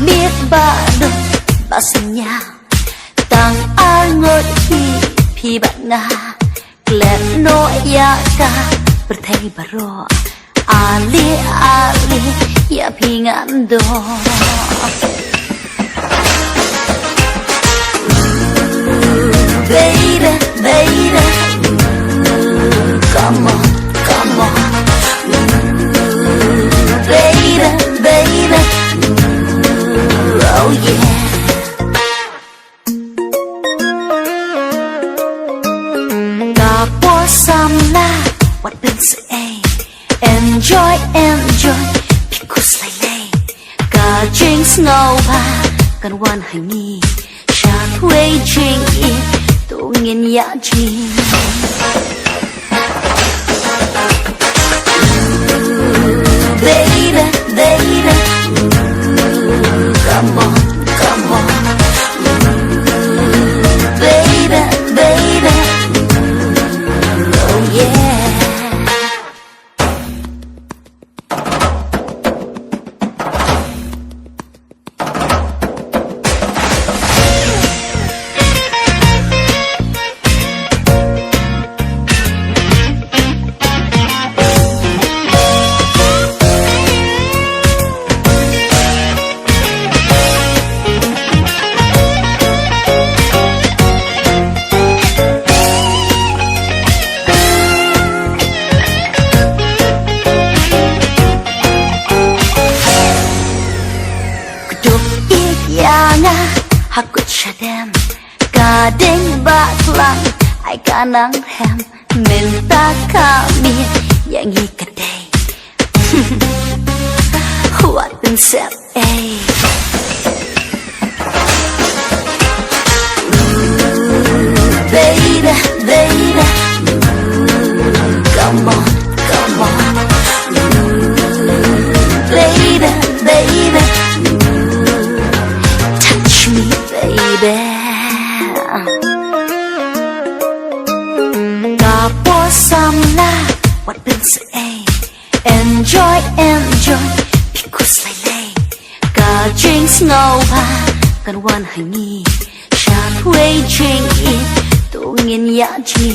miet ba sanya tang ar ngot pi ba na klet no ya ka berthai baro ali ya pi ngando baby baby come on baby baby oh yeah cả po sam la what been say enjoy because lay cả drinks no ba kan wan hai ni shan wei jing i tu ngin ya ji baby baby come on baby baby oh yeah hakut shadem kadeng baklang ai kanang hem minta kami yang ikadai what been said baby baby come on baby baby Kapo samla what been say enjoy because lay ka drinks no ba kan wan hai ni shan wei jing i tu ngin ya ji